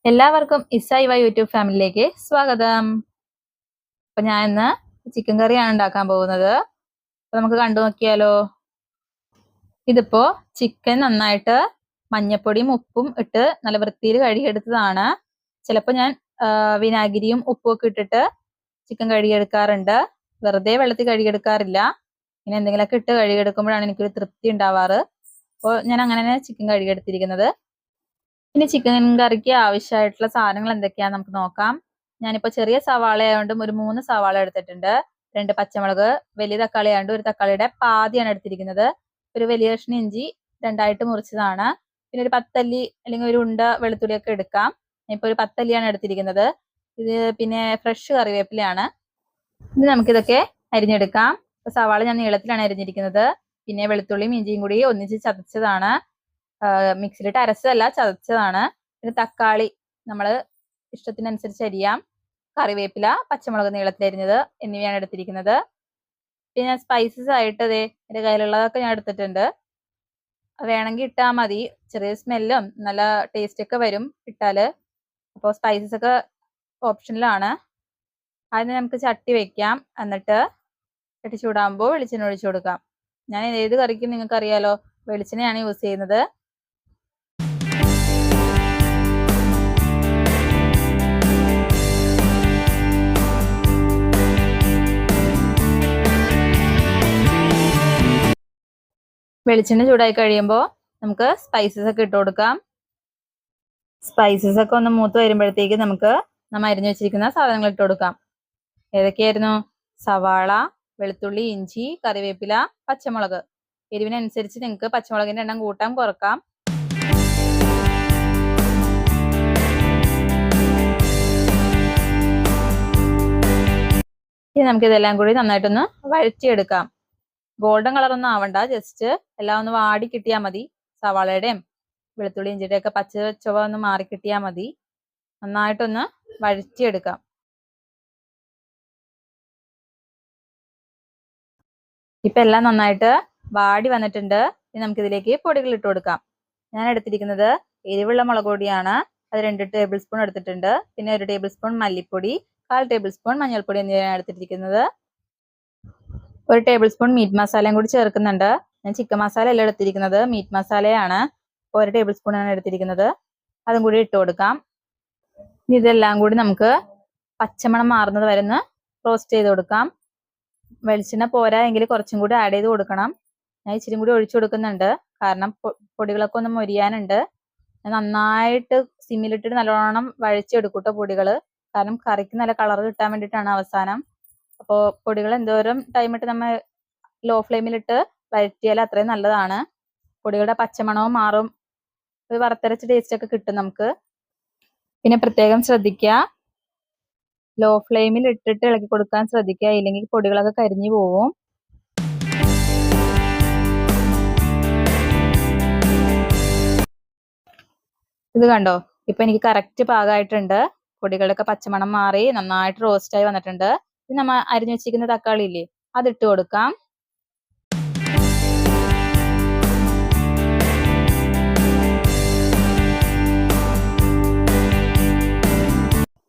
എല്ലാവർക്കും ഇസൈവ യൂട്യൂബ് ഫാമിലിയിലേക്ക് സ്വാഗതം. അപ്പൊ ഞാൻ ഇന്ന് ചിക്കൻ കറിയാണ് ഉണ്ടാക്കാൻ പോകുന്നത്. അപ്പൊ നമുക്ക് കണ്ടു നോക്കിയാലോ. ഇതിപ്പോ ചിക്കൻ നന്നായിട്ട് മഞ്ഞപ്പൊടിയും ഉപ്പും ഇട്ട് നല്ല വൃത്തിയിൽ കഴുകിയെടുത്തതാണ്. ചിലപ്പോൾ ഞാൻ വിനാഗിരിയും ഉപ്പും ഒക്കെ ഇട്ടിട്ട് ചിക്കൻ കഴുകിയെടുക്കാറുണ്ട്. വെറുതെ വെള്ളത്തിൽ കഴുകിയെടുക്കാറില്ല. ഇങ്ങനെ എന്തെങ്കിലുമൊക്കെ ഇട്ട് കഴുകിയെടുക്കുമ്പോഴാണ് എനിക്കൊരു തൃപ്തി ഉണ്ടാവാറ്. അപ്പോൾ ഞാൻ അങ്ങനെ ചിക്കൻ കഴുകിയെടുത്തിരിക്കുന്നത്. ഇനി ചിക്കൻ കറിക്ക് ആവശ്യമായിട്ടുള്ള സാധനങ്ങൾ എന്തൊക്കെയാന്ന് നമുക്ക് നോക്കാം. ഞാനിപ്പോ ചെറിയ സവാള ആയതുകൊണ്ടും ഒരു 3 സവാള എടുത്തിട്ടുണ്ട്. 2 പച്ചമുളക്, വലിയ തക്കാളി ആയതുകൊണ്ട് ഒരു തക്കാളിയുടെ പാതിയാണ് എടുത്തിരിക്കുന്നത്. ഒരു വലിയ കഷ്ണം ഇഞ്ചി 2ആയിട്ട് മുറിച്ചതാണ്. പിന്നെ ഒരു 10 അല്ലി അല്ലെങ്കിൽ ഒരു ഉണ്ട വെളുത്തുള്ളിയൊക്കെ എടുക്കാം. ഇപ്പൊ ഒരു 10 അല്ലിയാണ് എടുത്തിരിക്കുന്നത്. ഇത് പിന്നെ ഫ്രഷ് കറിവേപ്പിലയാണ്. ഇനി നമുക്കിതൊക്കെ അരിഞ്ഞെടുക്കാം. സവാള ഞാൻ നീളത്തിലാണ് അരിഞ്ഞിരിക്കുന്നത്. പിന്നെ വെളുത്തുള്ളിയും ഇഞ്ചിയും കൂടി ഒന്നിച്ച് ചതച്ചതാണ്. മിക്സിയിലിട്ട് അരച്ചതല്ല, ചതച്ചതാണ്. പിന്നെ തക്കാളി നമ്മൾ ഇഷ്ടത്തിനനുസരിച്ച് അരിയാം. കറിവേപ്പില, പച്ചമുളക് നീളത്തിലരിഞ്ഞത് എന്നിവയാണ് എടുത്തിരിക്കുന്നത്. പിന്നെ സ്പൈസസ് ആയിട്ട് എൻ്റെ കയ്യിലുള്ളതൊക്കെ ഞാൻ എടുത്തിട്ടുണ്ട്. വേണമെങ്കിൽ ഇട്ടാൽ മതി. ചെറിയ സ്മെല്ലും നല്ല ടേസ്റ്റ് ഒക്കെ വരും ഇട്ടാൽ. അപ്പോൾ സ്പൈസസ് ഒക്കെ ഓപ്ഷനിലാണ്. അതിന് നമുക്ക് ചട്ടി വെക്കാം. എന്നിട്ട് ചട്ടി ചൂടാകുമ്പോൾ വെളിച്ചെണ്ണ ഒഴിച്ചു കൊടുക്കാം. ഞാൻ ഏത് കറിക്കും നിങ്ങൾക്ക് അറിയാലോ, വെളിച്ചെണ്ണയാണ് യൂസ് ചെയ്യുന്നത്. വെളിച്ചെണ്ണ ചൂടായി കഴിയുമ്പോൾ നമുക്ക് സ്പൈസസ് ഒക്കെ ഇട്ട് കൊടുക്കാം. സ്പൈസസ് ഒക്കെ ഒന്ന് മൂത്ത് വരുമ്പോഴത്തേക്ക് നമുക്ക് നമ്മൾ അരിഞ്ഞു വെച്ചിരിക്കുന്ന സാധനങ്ങൾ ഇട്ട് കൊടുക്കാം. ഏതൊക്കെയായിരുന്നു? സവാള, വെളുത്തുള്ളി, ഇഞ്ചി, കറിവേപ്പില, പച്ചമുളക്. എരിവിനനുസരിച്ച് നിങ്ങൾക്ക് പച്ചമുളകിന്റെ എണ്ണം കൂട്ടാം കുറക്കാം. ഇനി നമുക്ക് ഇതെല്ലാം കൂടി നന്നായിട്ടൊന്ന് വഴറ്റിയെടുക്കാം. ഗോൾഡൻ കളറൊന്നും ആവണ്ട, ജസ്റ്റ് എല്ലാം ഒന്ന് വാടി കിട്ടിയാൽ മതി. സവാളയുടെയും വെളുത്തുള്ളി ഇഞ്ചിയുടെ ഒക്കെ പച്ച ചുവ ഒന്ന് മാറി കിട്ടിയാൽ മതി. നന്നായിട്ടൊന്ന് വഴറ്റിയെടുക്കാം. ഇപ്പൊ എല്ലാം നന്നായിട്ട് വാടി വന്നിട്ടുണ്ട്. ഇനി നമുക്ക് ഇതിലേക്ക് പൊടികൾ ഇട്ട് കൊടുക്കാം. ഞാൻ എടുത്തിരിക്കുന്നത് എരിവുള്ള മുളക് പൊടിയാണ്. അത് 2 ടേബിൾ സ്പൂൺ എടുത്തിട്ടുണ്ട്. പിന്നെ 1 ടേബിൾ സ്പൂൺ മല്ലിപ്പൊടി, 1/4 ടേബിൾ സ്പൂൺ മഞ്ഞൾപ്പൊടി എന്നിവയാണ് എടുത്തിരിക്കുന്നത്. 1 ടേബിൾ സ്പൂൺ മീറ്റ് മസാലയും കൂടി ചേർക്കുന്നുണ്ട്. ഞാൻ ചിക്കൻ മസാല അല്ല എടുത്തിരിക്കുന്നത്, മീറ്റ് മസാലയാണ്. 1 ടേബിൾ സ്പൂൺ ആണ് എടുത്തിരിക്കുന്നത്. അതും കൂടി ഇട്ട് കൊടുക്കാം. ഇതെല്ലാം കൂടി നമുക്ക് പച്ചമണം മാറുന്നത് വരെ ഒന്ന് റോസ്റ്റ് ചെയ്ത് കൊടുക്കാം. വെളിച്ചെണ്ണ പോരാ എങ്കിൽ കുറച്ചും കൂടി ആഡ് ചെയ്ത് കൊടുക്കണം. ഞാൻ ഇച്ചിരി കൂടി ഒഴിച്ചു കൊടുക്കുന്നുണ്ട്, കാരണം പൊടികളൊക്കെ ഒന്ന് മൊരിയാനുണ്ട്. നന്നായിട്ട് സിമ്മിലിട്ടിട്ട് നല്ലോണം വഴച്ചെടുക്കൂട്ടോ പൊടികൾ. കാരണം കറിക്ക് നല്ല കളർ കിട്ടാൻ വേണ്ടിയിട്ടാണ് അവസാനം. അപ്പോൾ പൊടികൾ എന്തോരം ടൈമിട്ട് നമ്മൾ ലോ ഫ്ലെയിമിലിട്ട് വഴറ്റിയാൽ അത്രയും നല്ലതാണ്. പൊടികളുടെ പച്ചമണവും മാറും, ഒരു വറുത്തരച്ച ടേസ്റ്റ് ഒക്കെ കിട്ടും നമുക്ക്. പിന്നെ പ്രത്യേകം ശ്രദ്ധിക്കുക, ലോ ഫ്ലെയിമിൽ ഇട്ടിട്ട് ഇളക്കി കൊടുക്കാൻ ശ്രദ്ധിക്കുക, ഇല്ലെങ്കിൽ പൊടികളൊക്കെ കരിഞ്ഞു പോവും. ഇത് കണ്ടോ, ഇപ്പൊ എനിക്ക് കറക്റ്റ് പാകമായിട്ടുണ്ട്. പൊടികളുടെ ഒക്കെ പച്ചമണം മാറി നന്നായിട്ട് റോസ്റ്റ് ആയി വന്നിട്ടുണ്ട്. ഇത് നമ്മൾ അരിഞ്ഞു വെച്ചിരിക്കുന്ന തക്കാളി ഇല്ലേ, അതിട്ട് കൊടുക്കാം.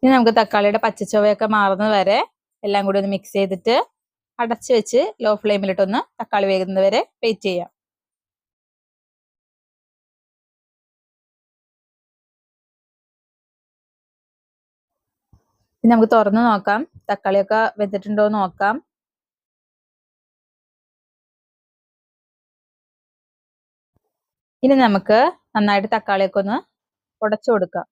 ഇനി നമുക്ക് തക്കാളിയുടെ പച്ചച്ചുവയൊക്കെ മാറുന്നത് വരെ എല്ലാം കൂടി ഒന്ന് മിക്സ് ചെയ്തിട്ട് അടച്ചു വെച്ച് ലോ ഫ്ലെയിമിലിട്ടൊന്ന് തക്കാളി വേകുന്നത് വരെ വെയിറ്റ് ചെയ്യാം. ഇനി നമുക്ക് തുറന്ന് നോക്കാം, തക്കാളിയൊക്കെ വെന്തിട്ടുണ്ടോ എന്ന് നോക്കാം. ഇനി നമുക്ക് നന്നായിട്ട് തക്കാളിയൊക്കെ ഒന്ന് ഉടച്ചു കൊടുക്കാം.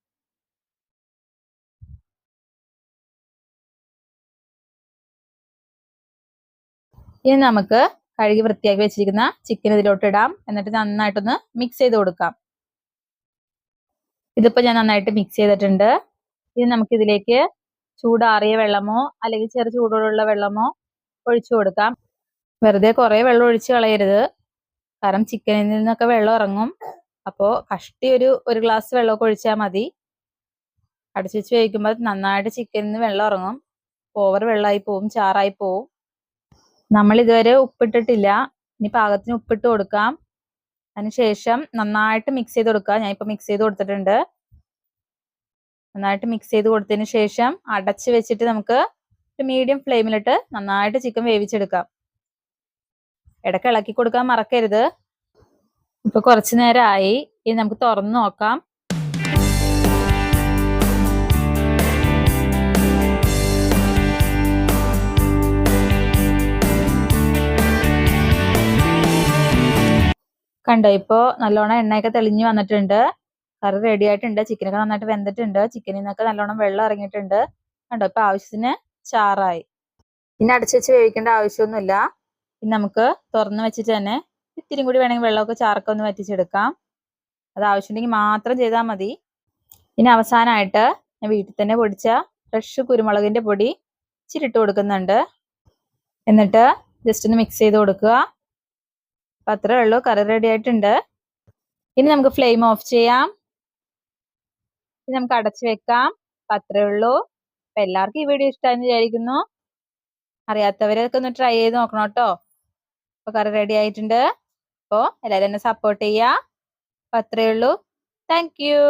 ഇനി നമുക്ക് കഴുകി വൃത്തിയാക്കി വെച്ചിരിക്കുന്ന ചിക്കൻ ഇതിലോട്ട് ഇടാം. എന്നിട്ട് നന്നായിട്ടൊന്ന് മിക്സ് ചെയ്ത് കൊടുക്കാം. ഇതിപ്പോ ഞാൻ നന്നായിട്ട് മിക്സ് ചെയ്തിട്ടുണ്ട്. ഇനി നമുക്ക് ഇതിലേക്ക് ചൂടാറിയ വെള്ളമോ അല്ലെങ്കിൽ ചെറു ചൂടോടുള്ള വെള്ളമോ ഒഴിച്ചു കൊടുക്കാം. വെറുതെ കുറെ വെള്ളം ഒഴിച്ച് കളയരുത്, കാരണം ചിക്കനിൽ നിന്നൊക്കെ വെള്ളം ഇറങ്ങും. അപ്പോൾ കഷ്ടി ഒരു ഗ്ലാസ് വെള്ളമൊക്കെ ഒഴിച്ചാൽ മതി. അടച്ചു വെച്ച് വേവിക്കുമ്പോൾ നന്നായിട്ട് ചിക്കനിൽ നിന്ന് വെള്ളം ഇറങ്ങും. ഓവർ വെള്ളമായി പോവും, ചാറായി പോവും. നമ്മൾ ഇതുവരെ ഉപ്പിട്ടിട്ടില്ല. ഇനി പാകത്തിന് ഉപ്പിട്ട് കൊടുക്കാം. അതിനുശേഷം നന്നായിട്ട് മിക്സ് ചെയ്ത് കൊടുക്കുക. ഞാൻ ഇപ്പൊ മിക്സ് ചെയ്ത് കൊടുത്തിട്ടുണ്ട്. നന്നായിട്ട് മിക്സ് ചെയ്ത് കൊടുത്തതിന് ശേഷം അടച്ച് വെച്ചിട്ട് നമുക്ക് ഒരു മീഡിയം ഫ്ലെയിമിലിട്ട് നന്നായിട്ട് ചിക്കൻ വേവിച്ചെടുക്കാം. ഇടയ്ക്ക് ഇളക്കി കൊടുക്കാൻ മറക്കരുത്. ഇപ്പൊ കുറച്ചു നേരമായി. ഇനി നമുക്ക് തുറന്നു നോക്കാം. കണ്ടോ, ഇപ്പോ നല്ലോണം എണ്ണയൊക്കെ തെളിഞ്ഞു വന്നിട്ടുണ്ട്. കറി റെഡി ആയിട്ടുണ്ട്. ചിക്കനൊക്കെ നന്നായിട്ട് വെന്തിട്ടുണ്ട്. ചിക്കനിൽ നിന്നൊക്കെ നല്ലോണം വെള്ളം ഇറങ്ങിയിട്ടുണ്ട്. കണ്ടോ, ഇപ്പൊ ആവശ്യത്തിന് ചാറായി. ഇനി അടച്ചു വെച്ച് വേവിക്കേണ്ട ആവശ്യമൊന്നുമില്ല. ഇനി നമുക്ക് തുറന്നു വെച്ചിട്ട് തന്നെ ഇത്തിരി കൂടി വേണമെങ്കിൽ വെള്ളമൊക്കെ ചാറൊക്കെ ഒന്ന് വറ്റിച്ചെടുക്കാം. അത് ആവശ്യമുണ്ടെങ്കിൽ മാത്രം ചെയ്താൽ മതി. ഇനി അവസാനമായിട്ട് ഞാൻ വീട്ടിൽ തന്നെ പൊടിച്ച ഫ്രഷ് കുരുമുളകിന്റെ പൊടി ഇച്ചിരി ഇട്ട് കൊടുക്കുന്നുണ്ട്. എന്നിട്ട് ജസ്റ്റ് ഒന്ന് മിക്സ് ചെയ്ത് കൊടുക്കുക. അപ്പൊ അത്രേ ഉള്ളൂ, കറി റെഡി ആയിട്ടുണ്ട്. ഇനി നമുക്ക് ഫ്ലെയിം ഓഫ് ചെയ്യാം. ഇനി നമുക്ക് അടച്ചു വെക്കാം. അപ്പൊ അത്രേ ഉള്ളൂ. അപ്പൊ എല്ലാവർക്കും ഈ വീഡിയോ ഇഷ്ടമായെന്ന് വിചാരിക്കുന്നു. അറിയാത്തവരൊക്കെ ഒന്ന് ട്രൈ ചെയ്ത് നോക്കണം കേട്ടോ. അപ്പൊ കറി റെഡി ആയിട്ടുണ്ട്. അപ്പോൾ എല്ലാവരും എന്നെ സപ്പോർട്ട് ചെയ്യുക. അപ്പൊ അത്രേ ഉള്ളൂ. Thank you.